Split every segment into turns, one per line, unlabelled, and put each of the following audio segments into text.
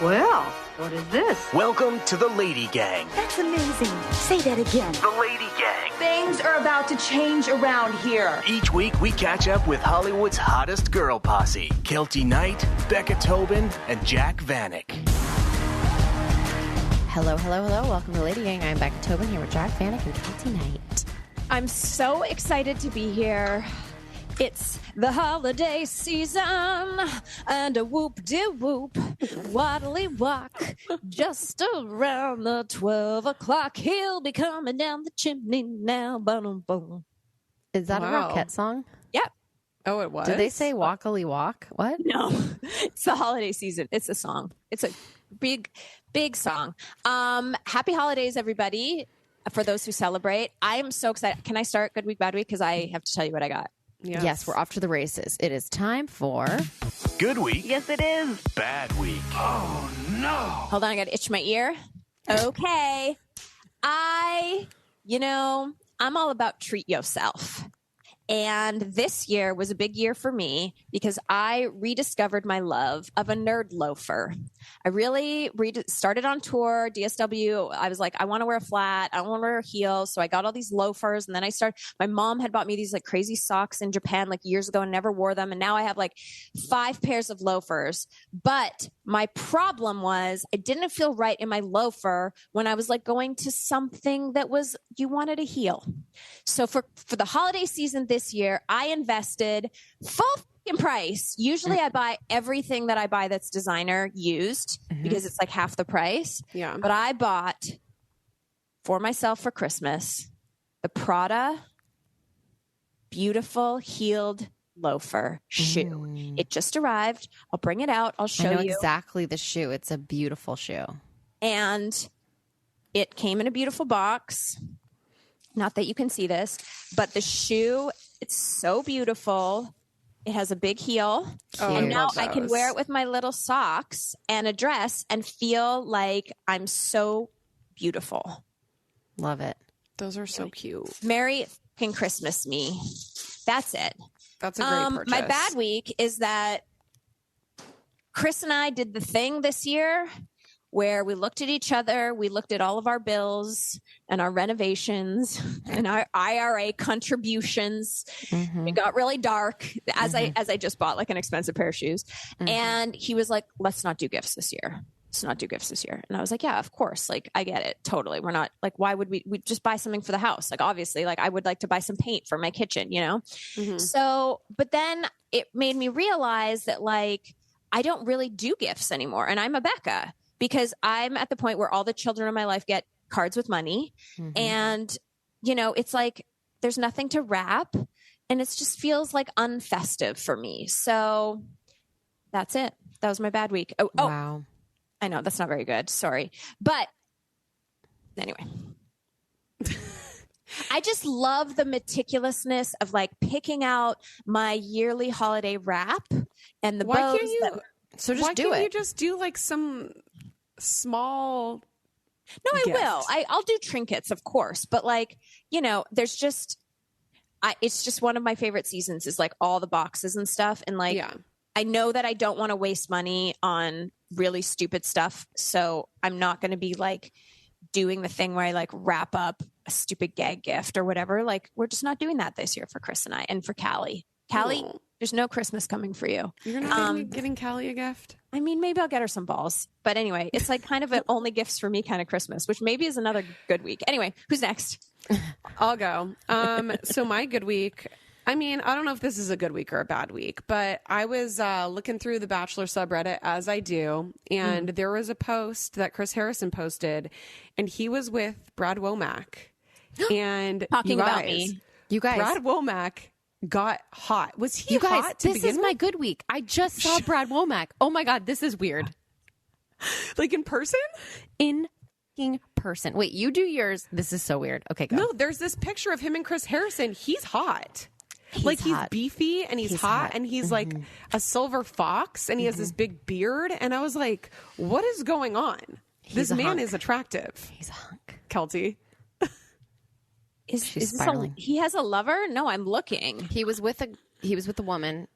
Well, what is this?
Welcome to the LadyGang.
That's amazing. Say that again.
The LadyGang.
Things are about to change around here.
Each week we catch up with Hollywood's hottest girl posse, Kelty Knight, Becca Tobin, and Jack Vanek.
Hello. Welcome to LadyGang. I'm Becca Tobin here with Jack Vanek and Kelty Knight.
I'm so excited to be here. It's the holiday season and a whoop-de-whoop, waddly-walk, just around the 12 o'clock. He'll be coming down the chimney now. Boom, boom.
Is that a Rockette song?
Yep.
Oh, it was?
Did they say walkily walk? What?
No, it's the holiday season. It's a song. It's a big, big song. Happy holidays, everybody, for those who celebrate. I am so excited. Can I start Good Week, Bad Week? Because I have to tell you what I got.
Yes, we're off to the races. It is time for
Good Week.
Yes, it is.
Bad Week. Oh, no.
Hold on, I got to itch my ear. Okay. I'm all about treat yourself. And this year was a big year for me because I rediscovered my love of a nerd loafer. I really started on tour, DSW. I was like, I want to wear a flat. I don't want to wear heels. So I got all these loafers. And then my mom had bought me these like crazy socks in Japan like years ago and never wore them. And now I have like 5 pairs of loafers. But my problem was I didn't feel right in my loafer when I was like going to something that was, you wanted a heel. So for the holiday season this year, I invested full price. Usually I buy everything that I buy that's designer used because it's like half the price.
Yeah.
But I bought for myself for Christmas the Prada beautiful heeled loafer shoe. It just arrived. I'll bring it out. I'll show you.
I know exactly the shoe. It's a beautiful shoe.
And it came in a beautiful box. Not that you can see this, but the shoe, it's so beautiful. It has a big heel.
Oh,
and now
I
I can wear it with my little socks and a dress and feel like I'm so beautiful.
Love it.
Those are so cute.
Merry fucking Christmas me. That's it.
That's a great purchase.
My bad week is that Chris and I did the thing this year where we looked at each other, we looked at all of our bills and our renovations and our IRA contributions. It got really dark as I just bought like an expensive pair of shoes. And he was like, let's not do gifts this year. Let's not do gifts this year. And I was like, yeah, of course. Like, I get it. Totally. We're not like, why would we just buy something for the house? Like, obviously, like I would like to buy some paint for my kitchen, you know? So, but then it made me realize that like, I don't really do gifts anymore. And I'm a Becca. Because I'm at the point where all the children in my life get cards with money. And, it's like there's nothing to wrap. And it just feels like unfestive for me. So that's it. That was my bad week. Oh,
Wow.
I know. That's not very good. Sorry. But anyway. I just love the meticulousness of like picking out my yearly holiday wrap and the bows.
So just
why
do
can't
it.
you just do like some small
I
gift?
will. I'll do trinkets, of course. But like, there's just, it's just one of my favorite seasons is like all the boxes and stuff. And like, I know that I don't want to waste money on really stupid stuff. So I'm not going to be like doing the thing where I like wrap up a stupid gag gift or whatever. Like we're just not doing that this year for Chris and I and for Callie. Callie, there's no Christmas coming for you.
You're not getting Callie a gift?
I mean, maybe I'll get her some balls. But anyway, it's like kind of an only gifts for me kind of Christmas, which maybe is another good week. Anyway, who's next?
I'll go. So my good week, I mean, I don't know if this is a good week or a bad week, but I was looking through the Bachelor subreddit as I do, and there was a post that Chris Harrison posted, and he was with Brad Womack. And
Talking about me.
You guys.
Brad Womack got hot. Was he
You guys,
hot to
this
begin
is
with?
my good week. I just saw Brad Womack. Oh my God, this is weird.
Like in person?
In person. Wait, you do yours. This is so weird. Okay, go.
No, there's this picture of him and Chris Harrison. He's hot.
He's
He's
hot.
beefy and he's hot and he's like a silver fox and he has this big beard. And I was like, what is going on? This
a
man
hunk.
is attractive.
He's a hunk.
Kelty.
She's
Is this
spiraling.
he has a lover? No, I'm looking.
He was with a woman.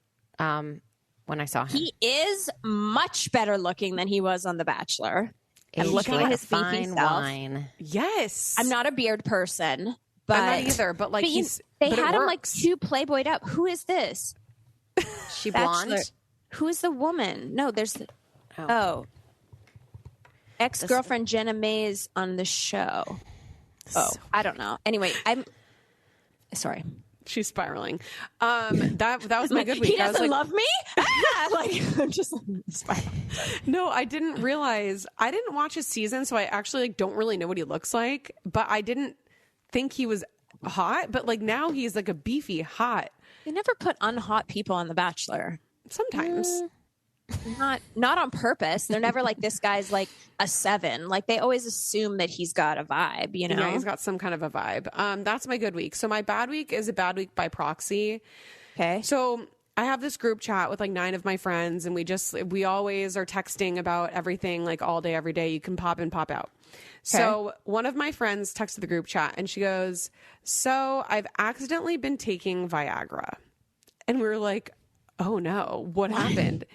when I saw him.
He is much better looking than he was on The Bachelor. And
Aged
looking
like
at
a
his beefy
fine
self.
wine.
Yes.
I'm not a beard person, but
I'm not either, but like
they
but it
had him like
works.
too playboyed up. Who is this?
She
Bachelor.
blonde?
Who is the woman? No, there's ex-girlfriend Jenna Mays on the show. Oh, I don't know. Anyway, I'm sorry.
She's spiraling. That was my good week.
He
I was
doesn't
like,
love me. I'm just spiraling.
no, I didn't realize. I didn't watch his season, so I actually like don't really know what he looks like. But I didn't think he was hot. But like now he's like a beefy hot.
They never put unhot people on The Bachelor.
Sometimes.
Not on purpose. They're never like, this guy's like a 7. Like they always assume that he's got a vibe, you know?
Yeah, he's got some kind of a vibe. That's my good week. So my bad week is a bad week by proxy.
Okay.
So I have this group chat with like 9 of my friends, and we always are texting about everything like all day, every day. You can pop in, pop out. So one of my friends texted the group chat and she goes, "So I've accidentally been taking Viagra." And we were like, "Oh no, what happened?"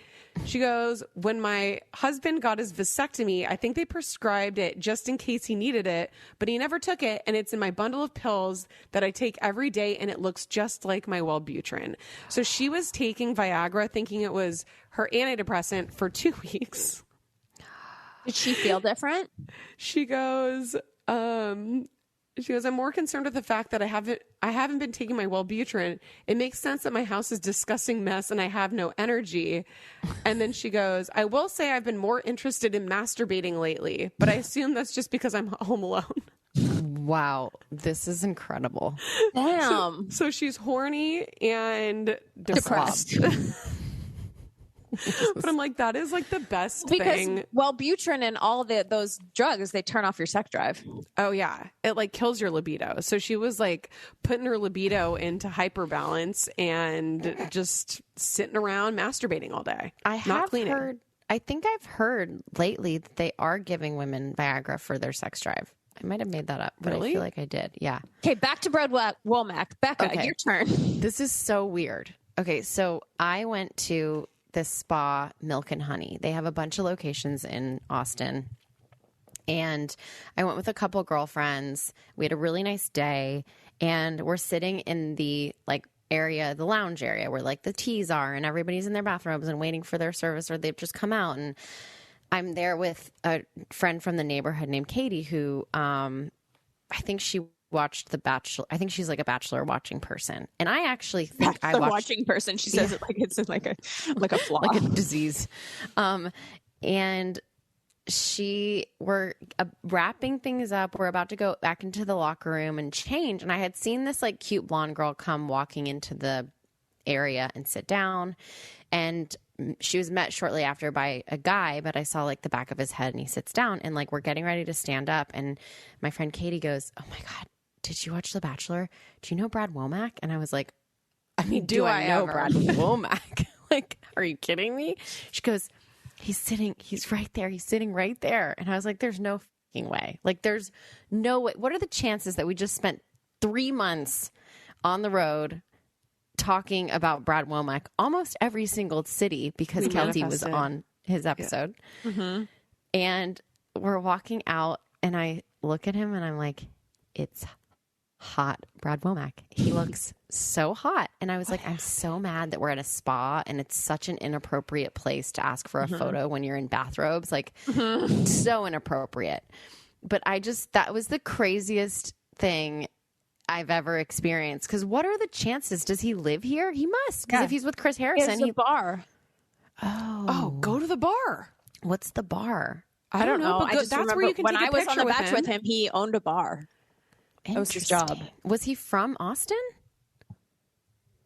She goes, "When my husband got his vasectomy, I think they prescribed it just in case he needed it, but he never took it. And it's in my bundle of pills that I take every day. And it looks just like my Wellbutrin." So she was taking Viagra thinking it was her antidepressant for 2 weeks.
Did she feel different?
She goes, "I'm more concerned with the fact that I haven't been taking my Wellbutrin. It makes sense that my house is a disgusting mess and I have no energy." And then she goes, "I will say I've been more interested in masturbating lately, but I assume that's just because I'm home alone."
Wow, this is incredible.
Damn.
So she's horny and
Depressed.
But I'm like, that is like the best
Because
thing.
Wellbutrin and all those drugs, they turn off your sex drive.
Oh yeah. It like kills your libido. So she was like putting her libido into hyperbalance and just sitting around masturbating all day.
I
not
have
cleaning.
heard, I think I've heard lately that they are giving women Viagra for their sex drive. I might have made that up, but
Really?
I feel like I did. Yeah.
Okay, back to Brad Womack. Becca,
Okay.
your turn.
This is so weird. Okay, so I went to this spa, Milk and Honey. They have a bunch of locations in Austin. And I went with a couple girlfriends. We had a really nice day. And we're sitting in the like area, the lounge area where like the teas are, and everybody's in their bathrobes and waiting for their service, or they've just come out. And I'm there with a friend from the neighborhood named Katie, who I think she watched The Bachelor. I think she's like a Bachelor watching person. And I actually think I watched
watching person. She says it like it's like a flaw.
like a disease. And we're wrapping things up. We're about to go back into the locker room and change. And I had seen this like cute blonde girl come walking into the area and sit down. And she was met shortly after by a guy, but I saw like the back of his head and he sits down, and like we're getting ready to stand up. And my friend Katie goes, "Oh my God, did you watch The Bachelor? Do you know Brad Womack?" And I was like, I mean, do I know
ever?
Brad Womack? Like, are you kidding me? She goes, he's right there. He's sitting right there. And I was like, there's no fucking way. Like, there's no way. What are the chances that we just spent 3 months on the road talking about Brad Womack almost every single city because Kelty was
manifested.
on his episode. Yeah. Mm-hmm. And we're walking out and I look at him and I'm like, it's hot Brad Womack. He looks so hot. And I was like, I'm so mad that we're at a spa and it's such an inappropriate place to ask for a photo when you're in bathrobes. Like, so inappropriate. But that was the craziest thing I've ever experienced. Because what are the chances? Does he live here? He must. Because if he's with Chris Harrison,
It's a bar.
Oh, go to the bar.
What's the bar?
I don't know.
I
But
just
that's
remember
where you can
when
take
I
a
was on
picture
The
with
Bachelor
him.
with him, he owned a bar. That was his job.
Interesting. Was he from Austin?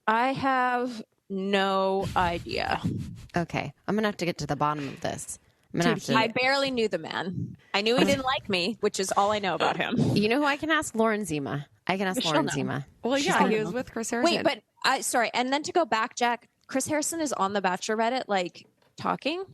I have no idea.
Okay. I'm going to have to get to the bottom of this. I'm gonna have to,
I barely knew the man. I knew he didn't like me, which is all I know about him.
you know who I can ask? Lauren Zima. I can ask
She'll
Lauren
know.
Zima.
Well,
She's
yeah,
gonna
he
know.
was with Chris Harrison.
Wait, but sorry. And then to go back, Jack, Chris Harrison is on the Bachelor Reddit, like talking.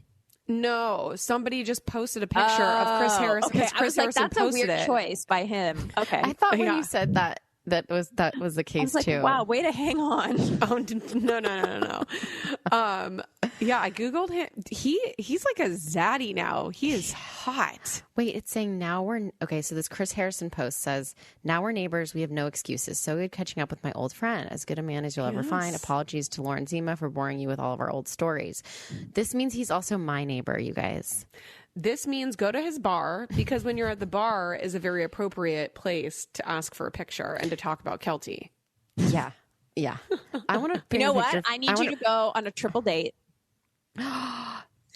no, somebody just posted a picture of Chris Harrison.
Okay,
because
I
Chris
was like,
Harrison
that's a
posted
weird
it.
choice by him. Okay,
I thought when
Yeah.
you said that was the
I
case
was like,
too.
wow, way to hang on.
Oh no. Yeah, I Googled him. He's like a zaddy now. He is hot.
Wait, it's saying now we're okay. So this Chris Harrison post says, "Now we're neighbors. We have no excuses. So good catching up with my old friend. As good a man as you'll ever find. Apologies to Lauren Zima for boring you with all of our old stories." This means he's also my neighbor, you guys.
This means go to his bar, because when you're at the bar is a very appropriate place to ask for a picture and to talk about Kelty.
Yeah. Yeah. I want to.
You know what? I need you to go on a triple date.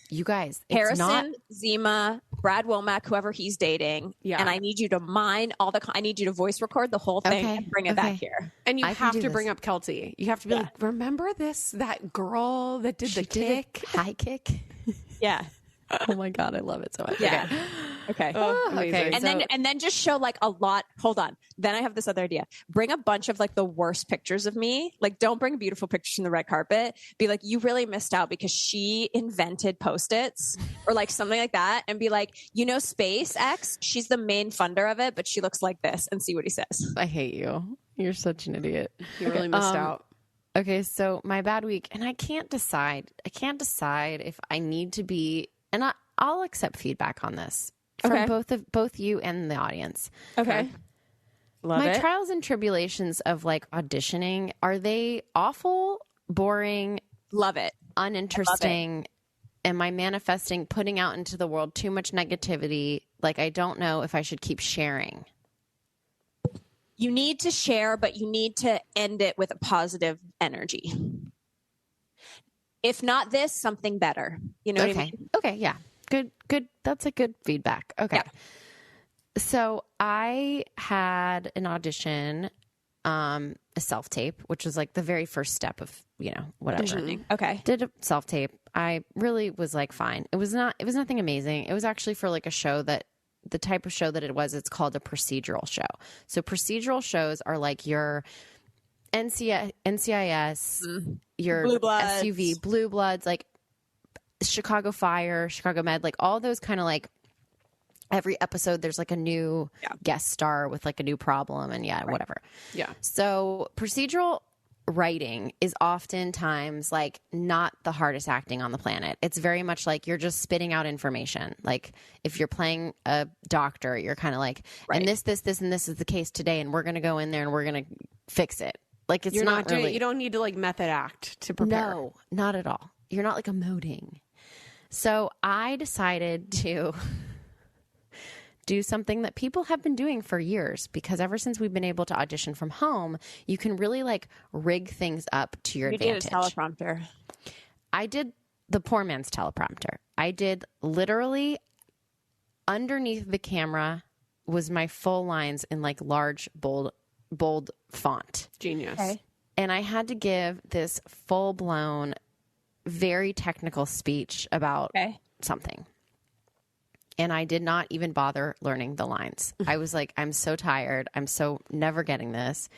You guys,
Harrison, Zima, Brad Womack, whoever he's dating.
Yeah.
And I need you to mine all the, I need you to voice record the whole thing and bring it back here.
And you
I can
have
do
to
this.
bring up Kelty. You have to be like, remember that girl that did the kick?
high kick.
Yeah.
Oh my God. I love it so much.
Yeah. Okay.
Oh, amazing.
Okay.
And then just show like a lot. Hold on. Then I have this other idea. Bring a bunch of like the worst pictures of me. Like, don't bring beautiful pictures from the red carpet. Be like, you really missed out because she invented Post-its or like something like that. And be like, SpaceX, she's the main funder of it, but she looks like this, and see what he says.
I hate you. You're such an idiot.
You really missed out.
Okay, so my bad week, and I can't decide. If I need to be, and I'll accept feedback on this from both you and the audience.
Okay. Love
My
it.
trials and tribulations of like auditioning, are they awful, boring,
Love it.
uninteresting? Am I manifesting, putting out into the world too much negativity? Like, I don't know if I should keep sharing.
You need to share, but you need to end it with a positive energy. If not this, something better. You know what I mean?
Okay, yeah. Good. That's a good feedback. Okay.
Yeah.
So I had an audition, a self-tape, which was like the very first step of, whatever.
Okay.
Did a self-tape. I really was like, fine. It was nothing amazing. It was actually for like a show the type of show that it was, it's called a procedural show. So procedural shows are like your NCIS, your
Blue Bloods.
SUV, Blue Bloods, like Chicago Fire, Chicago Med, like all those kind of like every episode there's like a new guest star with like a new problem and whatever.
Yeah.
So procedural writing is oftentimes like not the hardest acting on the planet. It's very much like you're just spitting out information. Like if you're playing a doctor, you're kind of like, and this, and this is the case today, and we're going to go in there and we're going to fix it. Like it's
You're not
really.
You don't need to like method act to prepare.
No, not at all. You're not like emoting. So I decided to do something that people have been doing for years, because ever since we've been able to audition from home, you can really like rig things up to your advantage.
You did a teleprompter.
I did the poor man's teleprompter. I did literally underneath the camera was my full lines in like large, bold font.
Genius.
Okay.
And I had to give this full blown, very technical speech about something. And I did not even bother learning the lines. I was like, I'm so tired. I'm so never getting this.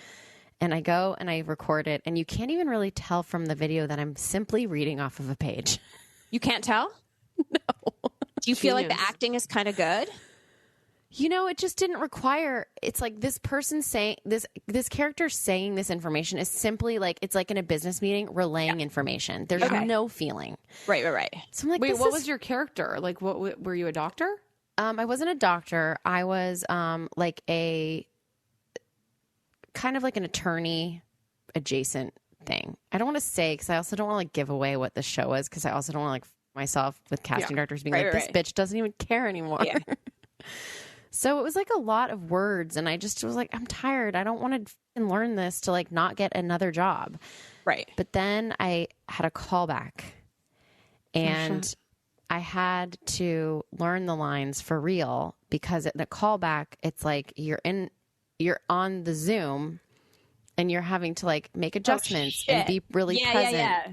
And I go and I record it. And you can't even really tell from the video that I'm simply reading off of a page.
You can't tell?
No.
Do you feel like the acting is kind of good?
It just didn't require, it's like this person saying this character saying this information is simply like, it's like in a business meeting relaying information. There's no feeling.
Right.
So I'm like,
wait, what was your character? Like, what were you, a doctor?
I wasn't a doctor. I was like a kind of like an attorney adjacent thing. I don't want to say, because I also don't want to like give away what the show is, because I also don't want to like myself with casting directors being like, this bitch doesn't even care anymore. Yeah. So it was like a lot of words, and I just was like, I'm tired. I don't want to learn this to like not get another job.
Right.
But then I had a callback, and I had to learn the lines for real, because in a callback, it's like you're on the Zoom and you're having to like make adjustments and be really present.
Yeah.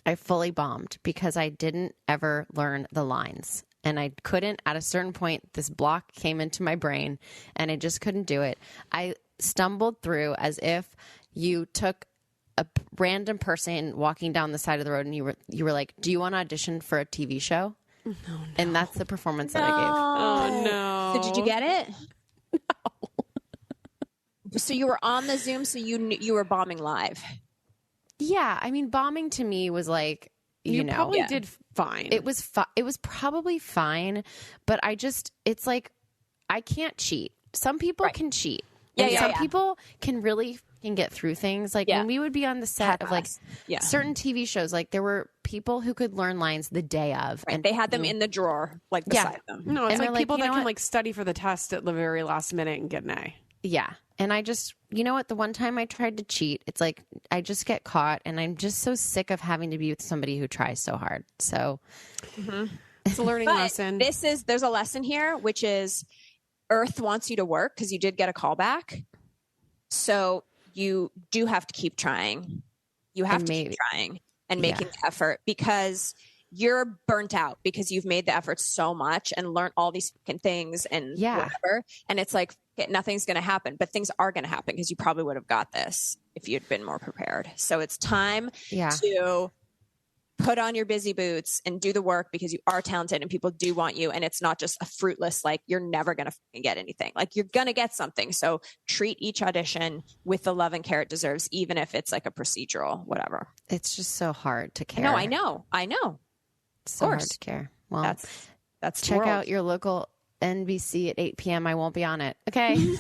I fully bombed because I didn't ever learn the lines. And I couldn't, at a certain point, this block came into my brain and I just couldn't do it. I stumbled through as if you took a random person walking down the side of the road and you were like, do you want to audition for a TV show? No. And that's the performance that I gave.
Oh, no.
So did you get it? No. So you were on the Zoom, so you were bombing live.
Yeah. I mean, bombing to me was like, you know,
probably did fine.
it was it was probably fine, but it's like I can't cheat. Some people can cheat. And some people can get through things. Like when we would be on the set of like certain TV shows, like there were people who could learn lines the day of, and
they had them in the drawer, like beside them.
No, it's
and
like people that can
what?
like study for the test at the very last minute and get an A.
Yeah. And I just, you know what? The one time I tried to cheat, it's like I just get caught, and I'm just so sick of having to be with somebody who tries so hard. So
it's a learning lesson.
There's a lesson here, which is Earth wants you to work because you did get a call back. So you do have to keep trying. You have to keep trying and making the effort, because you're burnt out because you've made the effort so much and learned all these fucking things and whatever. And it's like, nothing's going to happen, but things are going to happen because you probably would have got this if you'd been more prepared. So it's time to put on your busy boots and do the work, because you are talented and people do want you. And it's not just a fruitless, like you're never going to get anything. Like you're going to get something. So treat each audition with the love and care it deserves, even if it's like a procedural, whatever.
it's just so hard to care.
No, I know.
It's so hard to care. Well,
that's
check out your local NBC at 8 p.m. I won't be on it. Okay.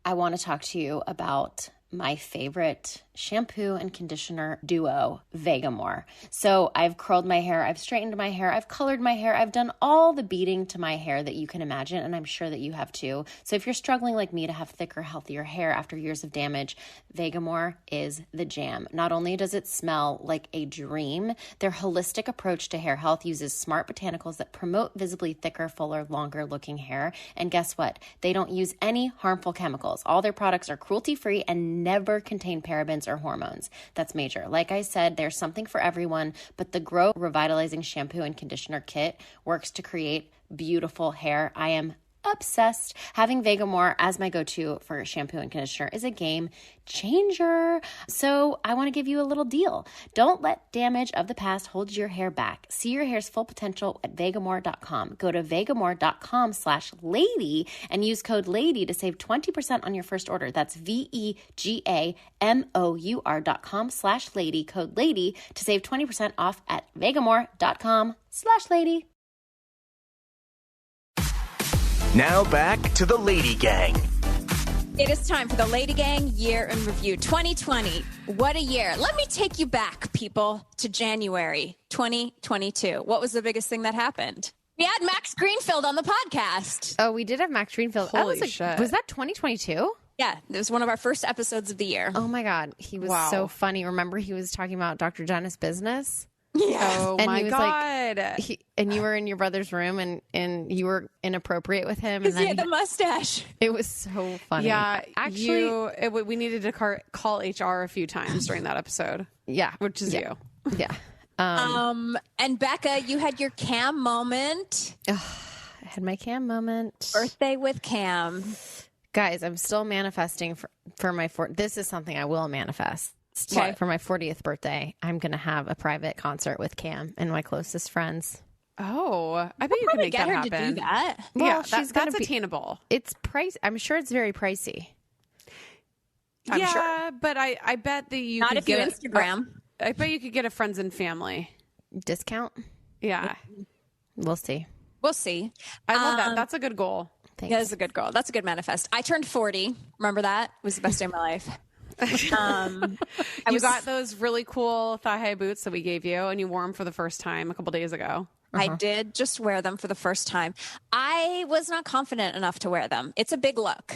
I want to talk to you about my favorite shampoo and conditioner duo, Vegamore. So I've curled my hair, I've straightened my hair, I've colored my hair, I've done all the beating to my hair that you can imagine, and I'm sure that you have too. So if you're struggling like me to have thicker, healthier hair after years of damage, Vegamore is the jam. Not only does it smell like a dream, their holistic approach to hair health uses smart botanicals that promote visibly thicker, fuller, longer looking hair. And guess what? They don't use any harmful chemicals. All their products are cruelty-free and never contain parabens or hormones. That's major. Like I said, there's something for everyone, but the Grow Revitalizing Shampoo and Conditioner Kit works to create beautiful hair. I am obsessed. Having Vegamore as my go-to for shampoo and conditioner is a game changer. So I want to give you a little deal. Don't let damage of the past hold your hair back. See your hair's full potential at Vegamore.com. Go to Vegamore.com/lady and use code LADY to save 20% on your first order. That's VEGAMOUR.com/lady, code LADY to save 20% off at Vegamore.com/lady.
Now back to the Lady Gang.
It is time for the Lady Gang Year in Review 2020. What a year. Let me take you back, people, to January 2022. What was the biggest thing that happened? We had Max Greenfield on the podcast.
Oh, we did have Max Greenfield.
Holy shit.
Was that 2022?
Yeah, it was one of our first episodes of the year.
Oh my God. He was so funny. Remember he was talking about Dr. Dennis' business?
Yes.
Oh
And
my
he was
God.
And you were in your brother's room and you were inappropriate with him.
Because
And
he had the mustache.
it was so funny.
Yeah,
actually,
we needed to call HR a few times during that episode.
yeah,
which is you.
Yeah.
And Becca, you had your Cam moment.
I had my Cam moment.
Birthday with Cam.
Guys, I'm still manifesting for my this is something I will manifest.
Okay.
For my 40th birthday, I'm going to have a private concert with Cam and my closest friends.
Oh, I bet you can
Probably
make
get
that
her
happen.
to do that.
Well,
Yeah,
she's gonna
that's
be-
attainable.
It's price. I'm sure it's very pricey.
I'm
yeah,
sure.
but I bet that you
Not
could
if you
get
Instagram.
I bet you could get a friends and family.
Discount?
Yeah,
We'll see.
We'll see.
I love that. That's a good goal.
Thanks.
That's a good girl. That's a good manifest. I turned 40. Remember that? It was the best day of my life.
You got those really cool thigh-high boots that we gave you, and you wore them for the first time a couple days ago.
I did just wear them for the first time. I was not confident enough to wear them. It's a big look.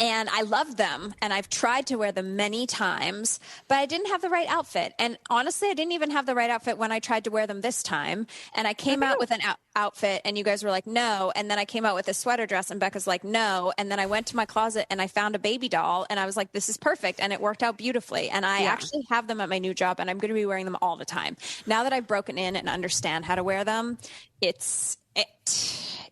And I love them. And I've tried to wear them many times, but I didn't have the right outfit. And honestly, I didn't even have the right outfit when I tried to wear them this time. And I came out with an outfit and you guys were like, no. And then I came out with a sweater dress and Becca's like, no. And then I went to my closet and I found a baby doll and I was like, this is perfect. And it worked out beautifully. And I actually have them at my new job and I'm going to be wearing them all the time. Now that I've broken in and understand how to wear them, it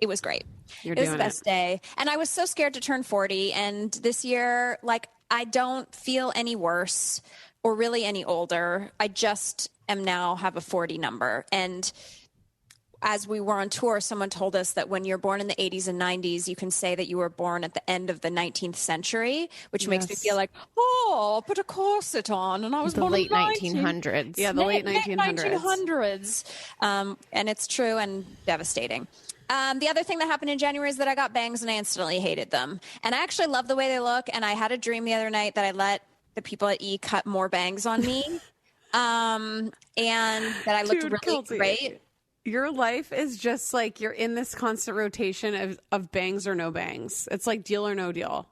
was great. It was the best day. And I was so scared to turn 40. And this year, like, I don't feel any worse or really any older. I just am now have a 40 number. And as we were on tour, someone told us that when you're born in the 80s and 90s, you can say that you were born at the end of the 19th century, which makes me feel like, oh, I'll put a corset on, and I was
The
born
late
in
1900s.
Yeah, the late 1900s.
1900s. And it's true and devastating. The other thing that happened in January is that I got bangs and I instantly hated them. And I actually love the way they look. And I had a dream the other night that I let the people at E cut more bangs on me. And that I looked really
Kelsey,
great.
Your life is just like you're in this constant rotation of bangs or no bangs. It's like deal or no deal.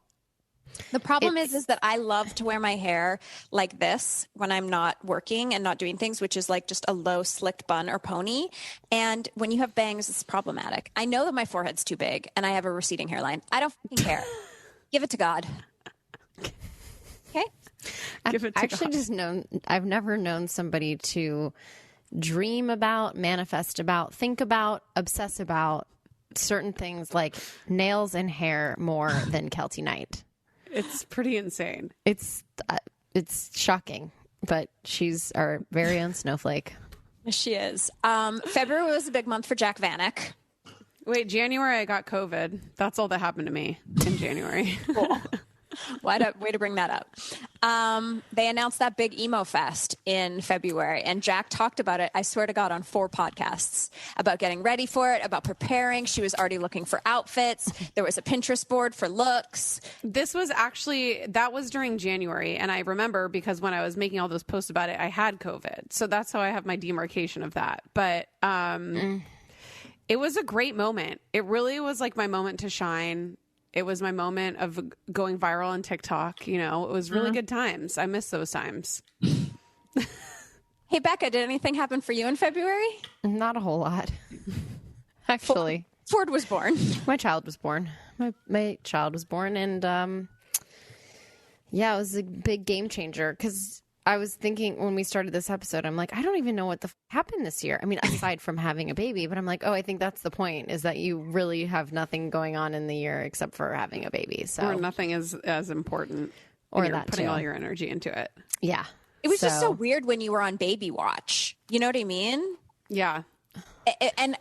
The problem is that I love to wear my hair like this when I'm not working and not doing things, which is like just a low slicked bun or pony. And when you have bangs, it's problematic. I know that my forehead's too big and I have a receding hairline. I don't fucking care. Give it to God. Okay.
I've never known somebody to dream about, manifest about, think about, obsess about certain things like nails and hair more than Kelty Knight.
It's pretty insane.
It's shocking, but she's our very own snowflake.
She is. February was a big month for Jack Vanek.
Wait, January I got COVID. That's all that happened to me in January.
Cool. Way to bring that up. They announced that big emo fest in February, and Jack talked about it, I swear to God, on 4 podcasts about getting ready for it, about preparing. She was already looking for outfits. There was a Pinterest board for looks.
That was during January, and I remember because when I was making all those posts about it, I had COVID. So that's how I have my demarcation of that. But it was a great moment. It really was like my moment to shine. It was my moment of going viral on TikTok. You know, it was really good times. I miss those times.
Hey, Becca, did anything happen for you in February?
Not a whole lot, actually.
Ford was born.
My child was born. My child was born, and yeah, it was a big game changer because I was thinking when we started this episode, I'm like, I don't even know what happened this year. I mean, aside from having a baby, but I'm like, oh, I think that's the point, is that you really have nothing going on in the year except for having a baby. So
or nothing is as important.
Or
you're
that
putting
too.
all your energy into it.
Yeah.
It was just so weird when you were on baby watch. You know what I mean?
Yeah.
And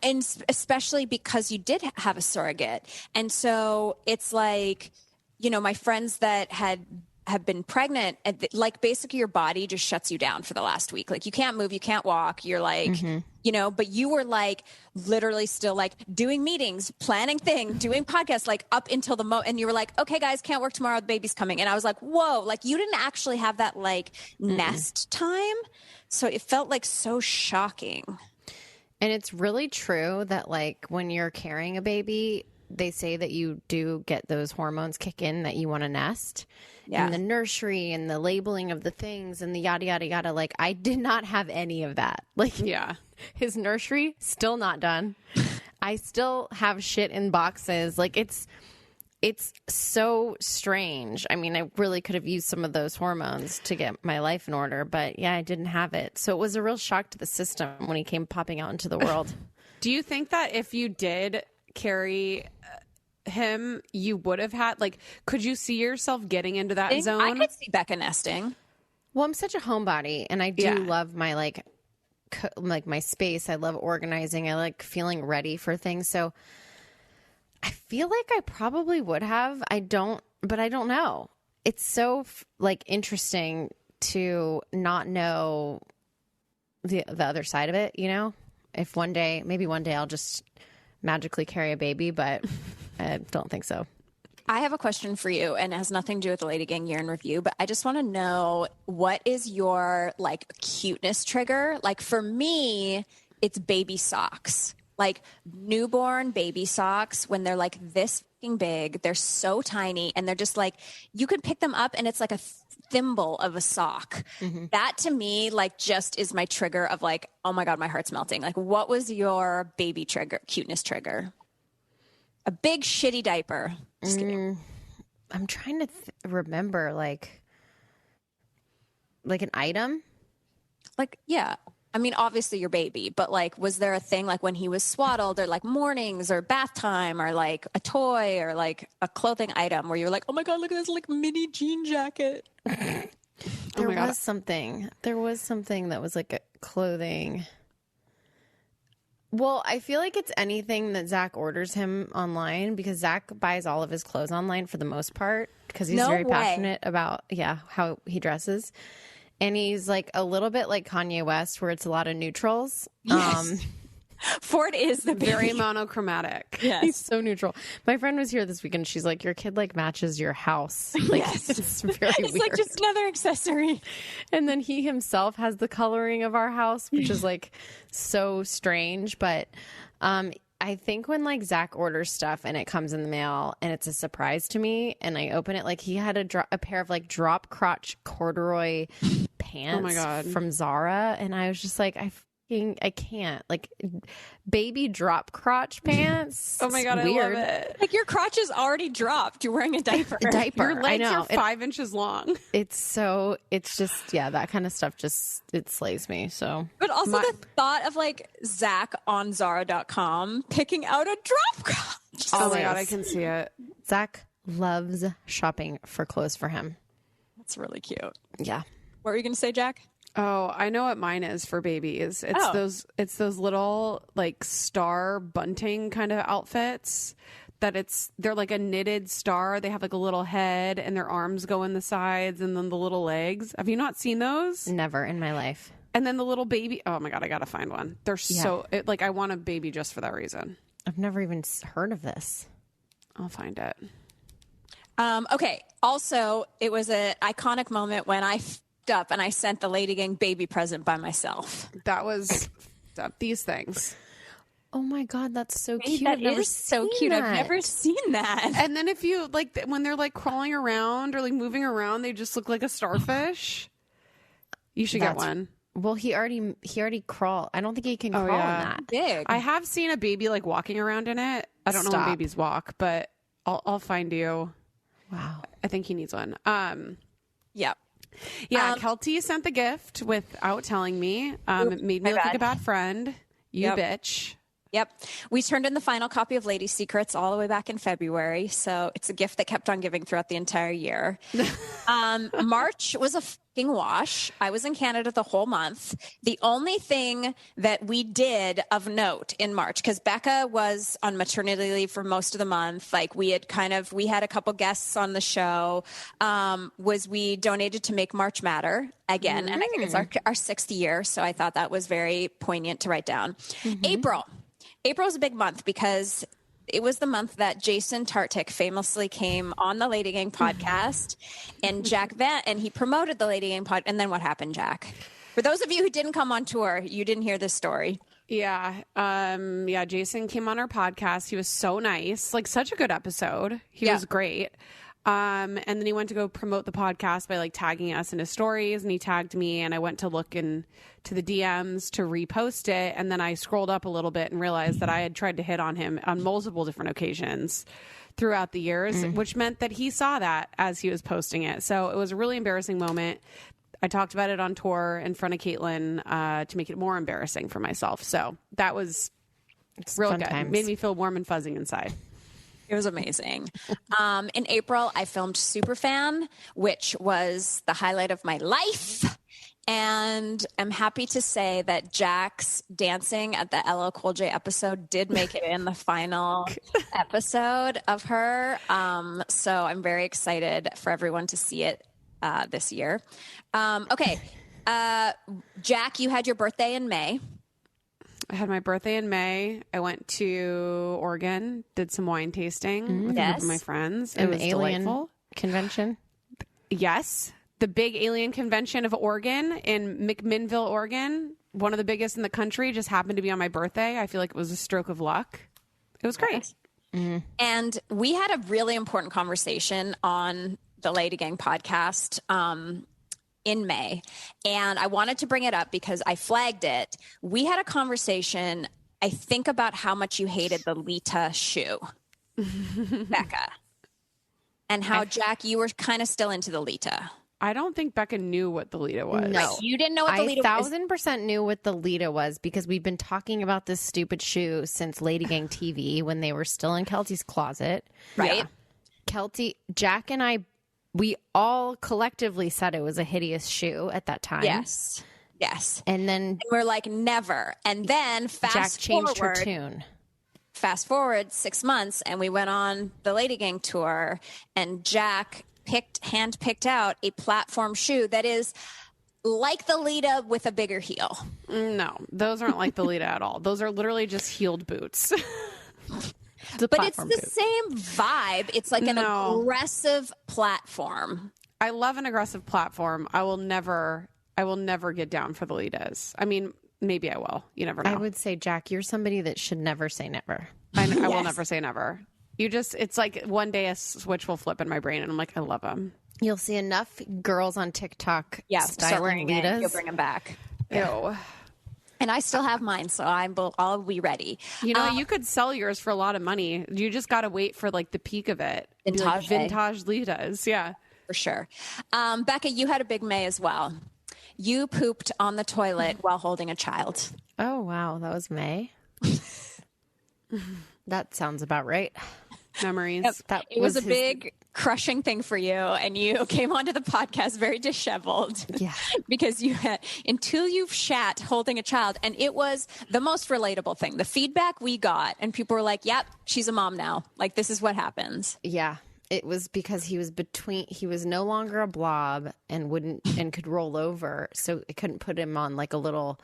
especially because you did have a surrogate. And so it's like, you know, my friends that have been pregnant, like basically your body just shuts you down for the last week. Like you can't move, you can't walk. You're like, you know, but you were like literally still like doing meetings, planning things, doing podcasts, like up until the and you were like, okay, guys, can't work tomorrow. The baby's coming. And I was like, whoa, like you didn't actually have that like nest time. So it felt like so shocking.
And it's really true that like when you're carrying a baby, they say that you do get those hormones kick in that you want to nest.
Yeah.
And the nursery and the labeling of the things and the yada, yada, yada. Like, I did not have any of that. Like,
Yeah.
His nursery, still not done. I still have shit in boxes. Like, it's so strange. I mean, I really could have used some of those hormones to get my life in order. But, yeah, I didn't have it. So it was a real shock to the system when he came popping out into the world.
Do you think that if you did carry him, you would have had, like, could you see yourself getting into that zone?
I could see Becca nesting.
Well, I'm such a homebody, and I do love my like my space. I love organizing. I like feeling ready for things. So I feel like I probably would have. But I don't know. It's so like interesting to not know the other side of it. You know, if maybe one day I'll just magically carry a baby, but I don't think so.
I have a question for you, and it has nothing to do with the LadyGang year in review, but I just want to know, what is your like cuteness trigger? Like for me, it's baby socks. Like newborn baby socks, when they're like this fucking big, they're so tiny, and they're just like, you can pick them up and it's like a thimble of a sock. Mm-hmm. That to me, like, just is my trigger of like, oh my God, my heart's melting. Like, what was your baby trigger, cuteness trigger? A big shitty diaper. Just kidding.
I'm trying to remember like an item.
Like, yeah. I mean, obviously your baby, but like, was there a thing like when he was swaddled, or like mornings or bath time, or like a toy or like a clothing item where you're like, oh my God, look at this like mini jean jacket?
There was something that was like a clothing. Well, I feel like it's anything that Zach orders him online because Zach buys all of his clothes online for the most part because he's very passionate about, how he dresses. And he's like a little bit like Kanye West where it's a lot of neutrals.
Yes. Ford is the
Very monochromatic.
Yes.
He's so neutral. My friend was here this weekend. She's like, your kid like matches your house. Like,
Yes.
It's very
It's
weird.
like just another accessory.
And then he himself has the coloring of our house, which is like so strange. But I think when like Zach orders stuff and it comes in the mail and it's a surprise to me and I open it, like he had a pair of like drop crotch corduroy pants
Oh my God.
from Zara. And I was just like, I can't, like baby drop crotch pants.
Oh my God, I
Weird.
love it.
Like your crotch is already dropped. You're wearing a diaper.
Your legs
I know.
are 5 inches long.
It's just, that kind of stuff it slays me. So,
But also the thought of like Zach on Zara.com picking out a drop crotch.
Oh my
Always.
God, I can see it.
Zach loves shopping for clothes for him.
That's really cute.
Yeah.
What were you going to say, Jack?
Oh, I know what mine is for babies. It's those little like star bunting kind of outfits they're like a knitted star. They have like a little head and their arms go in the sides and then the little legs. Have you not seen those?
Never in my life.
And then the little baby. Oh my God, I got to find one. They're like I want a baby just for that reason.
I've never even heard of this.
I'll find it.
Okay. Also, it was an iconic moment when I up and I sent the LadyGang baby present by myself.
That was these things.
Oh my God, that's so
Hey,
cute.
that
I've never
is so
seen
cute.
that.
I've never seen that.
And then if you like when they're like crawling around or like moving around, they just look like a starfish. You should get one.
Well, he already crawled. I don't think he can crawl in that.
Big.
I have seen a baby like walking around in it. I don't know when
Stop.
babies walk, but I'll find you.
Wow.
I think he needs one.
Yep.
Yeah, Kelty sent the gift without telling me. It made me
my
look like
bad.
a bad friend. You bitch.
Yep. We turned in the final copy of Lady Secrets all the way back in February. So it's a gift that kept on giving throughout the entire year. March was a fucking wash. I was in Canada the whole month. The only thing that we did of note in March, because Becca was on maternity leave for most of the month. Like we had a couple guests on the show, was we donated to Make March Matter again. And I think it's our sixth year. So I thought that was very poignant to write down. April is a big month because it was the month that Jason Tartick famously came on the LadyGang podcast and and he promoted the LadyGang pod. And then what happened, Jack? For those of you who didn't come on tour, you didn't hear this story.
Yeah. Jason came on our podcast. He was so nice. Like such a good episode. He was great. And then he went to go promote the podcast by like tagging us in his stories, and he tagged me, and I went to look into the DMs to repost it. And then I scrolled up a little bit and realized that I had tried to hit on him on multiple different occasions throughout the years, which meant that he saw that as he was posting it. So it was a really embarrassing moment. I talked about it on tour in front of Caitlin to make it more embarrassing for myself. So that was real
fun
good.
times.
Made me feel warm and fuzzy inside.
It was amazing. In April, I filmed Superfan, which was the highlight of my life. And I'm happy to say that Jack's dancing at the LL Cool J episode did make it in the final episode of her. So I'm very excited for everyone to see it this year. Okay. Jack, you had your birthday in May.
I had my birthday in May. I went to Oregon, did some wine tasting with a group of my friends. It
An
was
alien
delightful.
convention.
Yes. The big alien convention of Oregon in McMinnville, Oregon. One of the biggest in the country. Just happened to be on my birthday. I feel like it was a stroke of luck. It was great.
And we had a really important conversation on the LadyGang podcast in May. And I wanted to bring it up because I flagged it. We had a conversation, I think, about how much you hated the Lita shoe, Becca. And how, Jack, you were kind of still into the Lita.
I don't think Becca knew what the Lita was.
No.
Right. You didn't know what the Lita was.
1,000% knew what the Lita was because we've been talking about this stupid shoe since LadyGang TV when they were still in Kelty's closet.
Right.
Yeah. Kelty, Jack and I, we all collectively said it was a hideous shoe at that time.
Yes. Yes.
And then
And we're like, never. And then
Jack changed her tune.
Fast forward 6 months, and we went on the LadyGang tour, and Jack hand-picked out a platform shoe that is like the Lita with a bigger heel.
No, those aren't like the Lita at all. Those are literally just heeled boots.
But it's the same vibe. It's like an aggressive platform.
I love an aggressive platform. I will never get down for the Litas. I mean, maybe I will. You never know.
I would say, Jack, you're somebody that should never say never.
I will never say never. It's like one day a switch will flip in my brain and I'm like, I love them.
You'll see enough girls on TikTok
start wearing
Litas.
You'll bring them back.
Ew.
And I still have mine, so I'll be ready.
You know, you could sell yours for a lot of money. You just got to wait for like the peak of it.
Vintage,
vintage Litas. Yeah.
For sure. Becca, you had a big May as well. You pooped on the toilet while holding a child.
Oh, wow. That was May. That sounds about right.
Memories.
Yep. It was a big crushing thing for you, and you came onto the podcast very disheveled.
Yeah.
Because you had, until you've shat holding a child, and it was the most relatable thing. The feedback we got, and people were like, yep, she's a mom now. Like, this is what happens.
Yeah. It was because he was no longer a blob and could roll over. So it couldn't put him on like a little,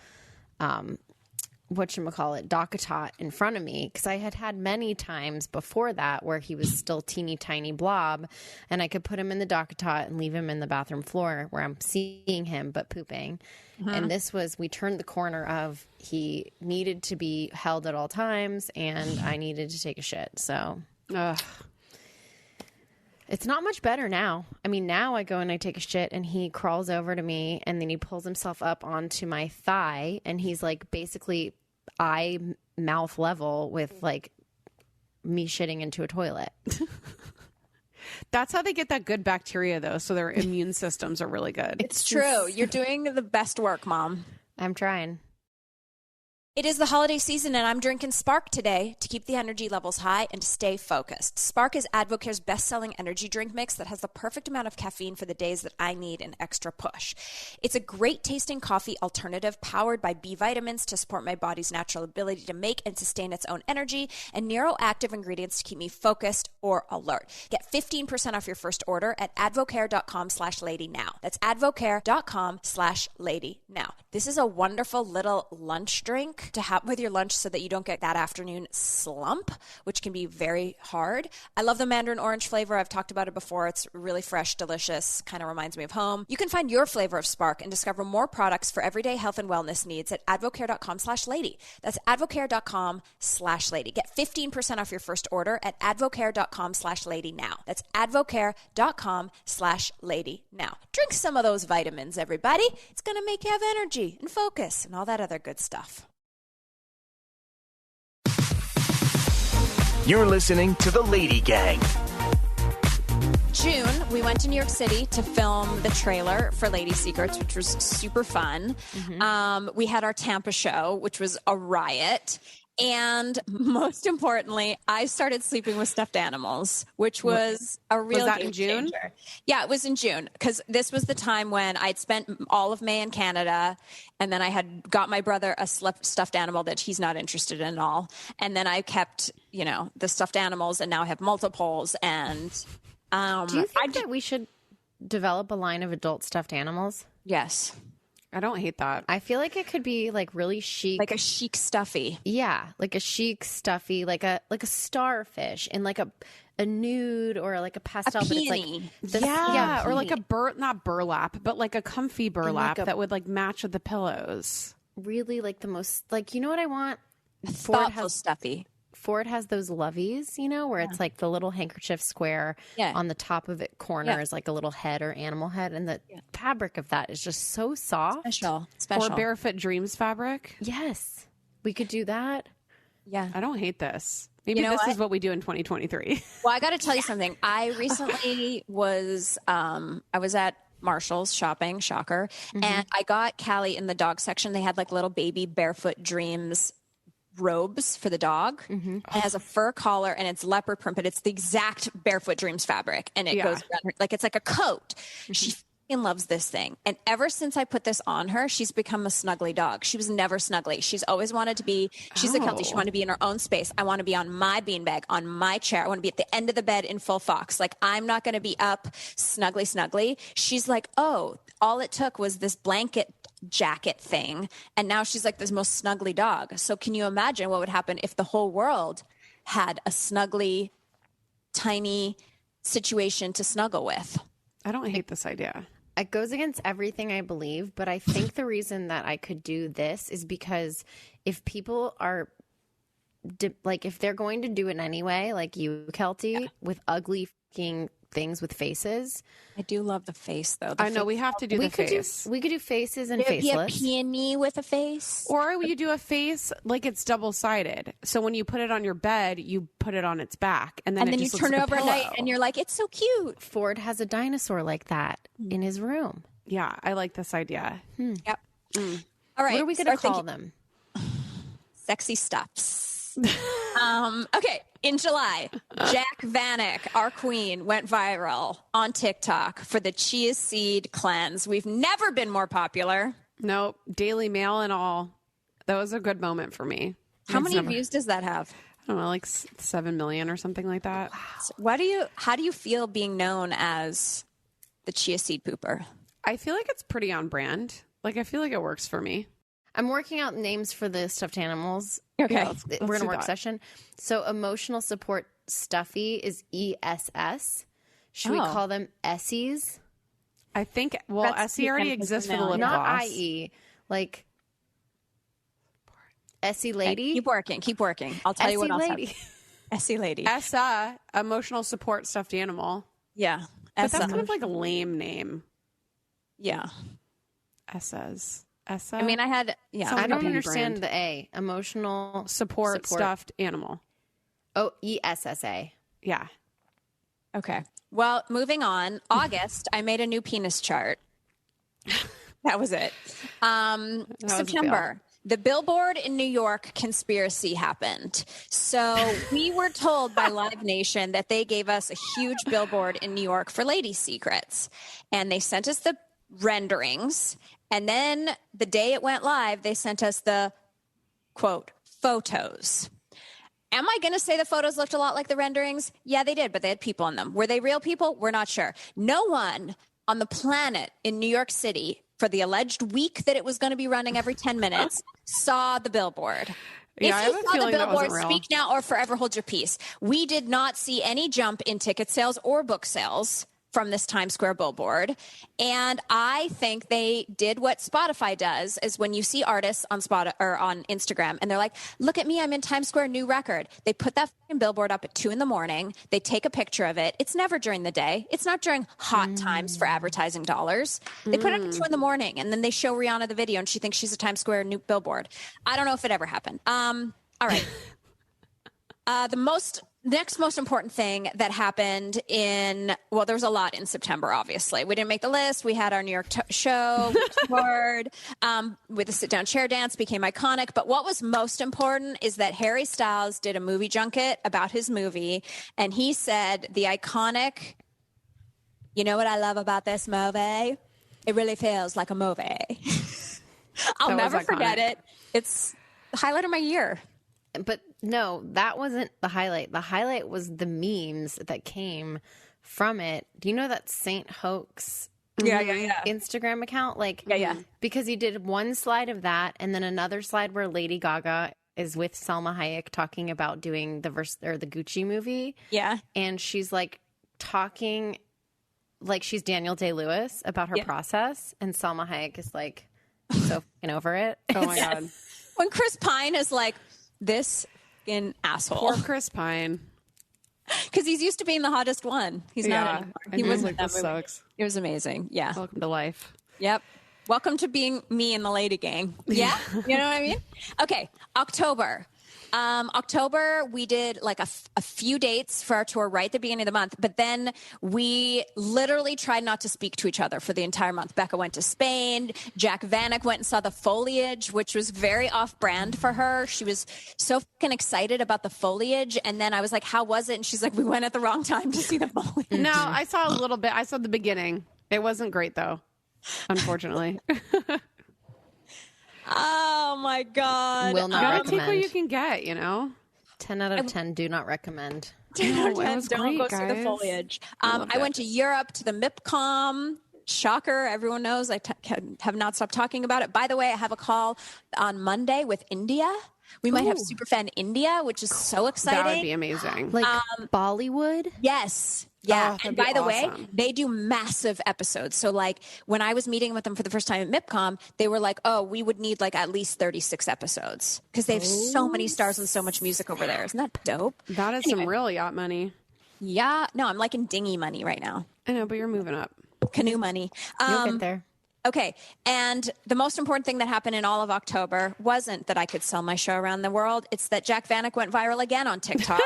DockATot in front of me. Cause I had many times before that where he was still teeny tiny blob and I could put him in the DockATot and leave him in the bathroom floor where I'm seeing him, but pooping. Mm-hmm. And this was, we turned the corner of he needed to be held at all times and I needed to take a shit. So, it's not much better now. I mean, now I go and I take a shit and he crawls over to me and then he pulls himself up onto my thigh and he's like basically eye mouth level with like me shitting into a toilet.
That's how they get that good bacteria though. So their immune systems are really good.
It's true. You're doing the best work, Mom.
I'm trying.
It is the holiday season, and I'm drinking Spark today to keep the energy levels high and to stay focused. Spark is Advocare's best-selling energy drink mix that has the perfect amount of caffeine for the days that I need an extra push. It's a great-tasting coffee alternative powered by B vitamins to support my body's natural ability to make and sustain its own energy, and neuroactive ingredients to keep me focused or alert. Get 15% off your first order at advocare.com/lady now. That's advocare.com/lady now. This is a wonderful little lunch drink to have with your lunch so that you don't get that afternoon slump, which can be very hard. I love the mandarin orange flavor. I've talked about it before. It's really fresh, delicious, kind of reminds me of home. You can find your flavor of Spark and discover more products for everyday health and wellness needs at advocare.com/lady. That's advocare.com/lady. Get 15% off your first order at advocare.com/lady now. That's advocare.com/lady now. Drink some of those vitamins, everybody. It's going to make you have energy and focus and all that other good stuff.
You're listening to the LadyGang.
June, we went to New York City to film the trailer for Lady Secrets, which was super fun. Mm-hmm. We had our Tampa show, which was a riot. And most importantly, I started sleeping with stuffed animals, which was a real game changer. Yeah, it was in June because this was the time when I'd spent all of May in Canada, and then I had got my brother a stuffed animal that he's not interested in at all. And then I kept, the stuffed animals, and now I have multiples. And
do you think that we should develop a line of adult stuffed animals?
Yes.
I don't hate that.
I feel like it could be like really chic.
Like a chic stuffy.
Yeah. Like a chic stuffy, like a starfish and like a nude or like a pastel.
A
peony.
But it's like or like a not burlap, but like a comfy burlap that would like match with the pillows.
Really like the most, like, you know what I want?
Thoughtful stuffy.
Ford has those loveys, where it's like the little handkerchief square on the top of it corner is like a little head or animal head. And the fabric of that is just so soft.
Special.
Or Barefoot Dreams fabric.
Yes. We could do that.
Yeah.
I don't hate this. Maybe this is what we do in 2023.
Well, I got to tell you something. I recently was at Marshall's shopping, shocker. Mm-hmm. And I got Callie in the dog section. They had like little baby Barefoot Dreams robes for the dog. Mm-hmm. It has a fur collar and it's leopard print, but it's the exact Barefoot Dreams fabric, and it goes around her, like it's like a coat. Mm-hmm. She loves this thing. And ever since I put this on her, she's become a snuggly dog. She was never snuggly. She's always wanted to be, she's a Keltie. She wanted to be in her own space. I want to be on my beanbag, on my chair. I want to be at the end of the bed in full fox. Like, I'm not going to be up snuggly. She's like, oh, all it took was this blanket jacket thing. And now she's like this most snuggly dog. So can you imagine what would happen if the whole world had a snuggly, tiny situation to snuggle with?
I don't hate this idea.
It goes against everything I believe, but I think the reason that I could do this is because if people are like, if they're going to do it anyway, like you, Keltie, with ugly fucking things with faces.
I do love the face, though.
I know we have to do the face.
We could do faces and
Could
faceless.
it be a peony with a face?
Or you do a face like it's double-sided. So when you put it on your bed, you put it on its back. And then
you
just
turn
looks
it
like
over
a
at night
pillow.
and you're like, it's so cute.
Ford has a dinosaur like that in his room.
Yeah, I like this idea.
Yep. All right.
What are we going to call them?
Sexy stuffs. Okay. In July, Jack Vanek, our queen, went viral on TikTok for the chia seed cleanse. We've never been more popular.
Nope. Daily Mail and all. That was a good moment for me.
How many views does that have?
I don't know, like 7 million or something like that.
So how do you feel being known as the chia seed pooper?
I feel like it's pretty on brand. Like, I feel like it works for me.
I'm working out names for the stuffed animals.
Okay.
Yeah,
let's
we're going to
do
work
that.
session. So emotional support stuffy is ESS. Should we call them Essies?
I think, well,
That's
Essie
the
already
end of
exists
the
for the
mail.
lip
Not
gloss.
IE. Like Essie Lady?
Keep working. I'll tell you what else.
Lady.
Essie Lady.
Essa, emotional support stuffed animal.
Yeah.
But that's kind of like a lame name.
Yeah.
Essa's. Essa?
I mean,
Sounds
I
like a
don't
beauty
understand
brand.
the A. Emotional
Support stuffed animal.
Oh, ESSA.
Yeah.
Okay. Well, moving on. August, I made a new penis chart. That was it.
was a
September, the Billboard in New York conspiracy happened. So we were told by Live Nation that they gave us a huge billboard in New York for Lady Secrets. And they sent us the renderings. And then the day it went live, they sent us the, quote, photos. Am I going to say the photos looked a lot like the renderings? Yeah, they did, but they had people in them. Were they real people? We're not sure. No one on the planet in New York City for the alleged week that it was going to be running every 10 minutes saw the billboard.
Yeah, I
If
have a
you saw the
feeling that
billboard,
wasn't real.
speak now or forever hold your peace. We did not see any jump in ticket sales or book sales from this Times Square billboard. And I think they did what Spotify does, is when you see artists on or on Instagram and they're like, look at me, I'm in Times Square, new record. They put that fucking billboard up at 2 a.m. They take a picture of it. It's never during the day. It's not during hot times for advertising dollars. They put it up at 2 a.m. and then they show Rihanna the video and she thinks she's a Times Square new billboard. I don't know if it ever happened. All right. The next most important thing that happened there was a lot in September, obviously. We didn't make the list. We had our New York show, toured, with the sit-down chair dance, became iconic. But what was most important is that Harry Styles did a movie junket about his movie, and he said the iconic, you know what I love about this movie? It really feels like a movie. I'll
That was
never forget
iconic.
it. It's the highlight of my year.
But no, that wasn't the highlight. The highlight was the memes that came from it. Do you know that Saint Hoax Instagram account? Like,
Yeah.
Because he did one slide of that and then another slide where Lady Gaga is with Salma Hayek talking about doing the Gucci movie.
Yeah.
And she's like talking like she's Daniel Day-Lewis about her process. And Salma Hayek is like so fucking over it.
Oh my God.
When Chris Pine is like, this fucking asshole.
Poor Chris Pine.
Because he's used to being the hottest one. He's not anymore.
And
He
he was
wasn't
like,
in that
this
movie.
sucks.
It was amazing. Yeah.
Welcome to life.
Yep. Welcome to being me and the Lady Gang. Yeah. You know what I mean? Okay. October, we did like a few dates for our tour right at the beginning of the month, but then we literally tried not to speak to each other for the entire month. Becca went to Spain. Jack Vanek went and saw the foliage, which was very off brand for her. She was so fucking excited about the foliage. And then I was like, how was it? And she's like, we went at the wrong time to see the foliage.
No, I saw a little bit. I saw the beginning. It wasn't great though, unfortunately.
Oh my God.
Will not
Gotta
recommend.
take what you can get, you know?
10 out of 10 do not recommend.
No, it was
Don't
great,
go through the
guys.
foliage.
loved
I
it.
went to Europe to the MIPCOM. Shocker. Everyone knows I have not stopped talking about it. By the way, I have a call on Monday with India. We might have Superfan India, which is so exciting.
That would be amazing.
Like Bollywood?
Yes. Yeah.
that'd
And
be
by the way,
awesome.
they do massive episodes. So like when I was meeting with them for the first time at MIPCOM, they were like, oh, we would need like at least 36 episodes because they have so many stars and so much music over there. Isn't that dope?
That is some real yacht money.
Yeah. No, I'm like in dinghy money right now.
I know, but you're moving up.
Canoe money.
You'll get there.
Okay. And the most important thing that happened in all of October wasn't that I could sell my show around the world. It's that Jack Vanek went viral again on TikTok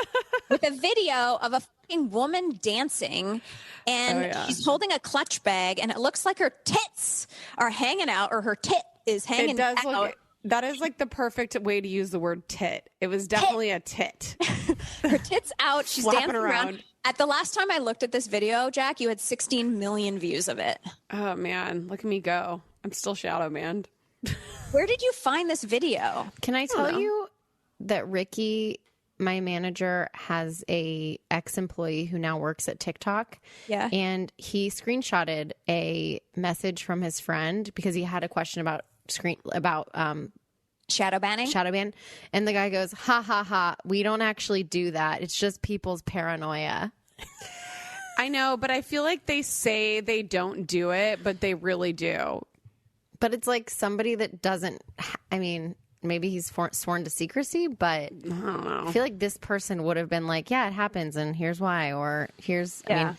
with a video of a fucking woman dancing. And she's holding a clutch bag and it looks like her tits are hanging out or her tit is hanging
It does
out.
look. That is like the perfect way to use the word tit. It was definitely a tit.
Her tits out. She's
Flapping
dancing around.
around.
At the last time I looked at this video, Jack, you had 16 million views of it.
Oh man, look at me go. I'm still shadow banned.
Where did you find this video?
Can I tell you that Ricky, my manager, has a ex-employee who now works at TikTok?
Yeah.
And he screenshotted a message from his friend because he had a question about
Shadow banning?
shadow ban, and the guy goes, ha ha ha, we don't actually do that, it's just people's paranoia.
I know, but I feel like they say they don't do it, but they really do.
But it's like somebody that doesn't, I mean, maybe he's sworn to secrecy, but
I don't know.
I feel like this person would have been like, yeah, it happens and here's why, or here's I mean,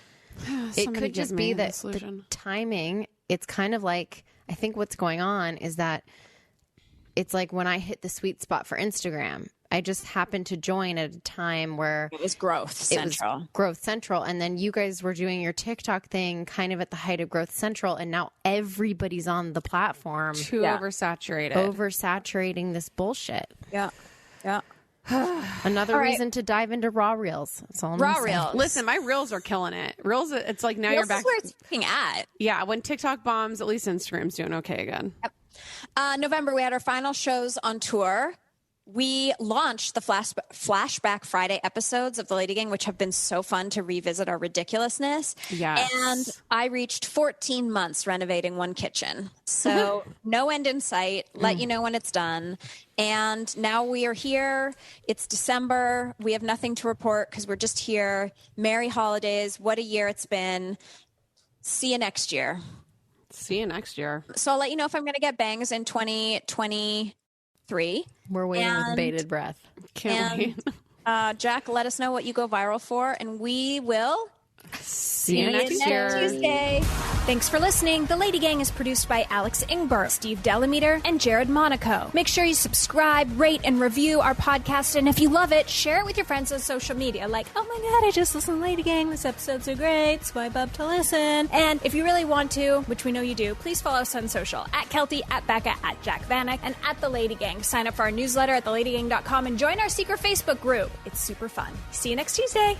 it
Somebody
could just
give me
be
the
that the
solution.
timing, it's kind of like, I think what's going on is that it's like when I hit the sweet spot for Instagram, I just happened to join at a time where
It was growth central.
it was Growth Central. And then you guys were doing your TikTok thing kind of at the height of Growth Central. And now everybody's on the platform
Too oversaturated.
oversaturating this bullshit.
Yeah. Yeah.
Another
All right.
reason to dive into Raw Reels. That's all I'm
Raw
gonna say.
Reels.
Listen, my reels are killing it. Reels, it's like now
This
you're
is
back.
where it's fucking at.
Yeah, when TikTok bombs, at least Instagram's doing okay again.
November, we had our final shows on tour. We launched the Flashback Friday episodes of the Lady Gang, which have been so fun to revisit our ridiculousness.
Yes.
And I reached 14 months renovating one kitchen. So no end in sight. Let you know when it's done. And now we are here. It's December. We have nothing to report because we're just here. Merry holidays. What a year it's been. See you next year.
See you next year.
So I'll let you know if I'm going to get bangs in 2023.
We're waiting with
And-
bated breath.
Can't wait.
Jack, let us know what you go viral for, and we will
See you next
next
year.
Tuesday.
Thanks for listening. The Lady Gang is produced by Alex Ingber, Steve Delameter, and Jared Monaco. Make sure you subscribe, rate, and review our podcast. And if you love it, share it with your friends on social media. Like, oh my God, I just listened to Lady Gang. This episode's so great. Swipe up to listen. And if you really want to, which we know you do, please follow us on social. At Kelty, at Becca, at Jack Vanek, and at The Lady Gang. Sign up for our newsletter at theladygang.com and join our secret Facebook group. It's super fun. See you next Tuesday.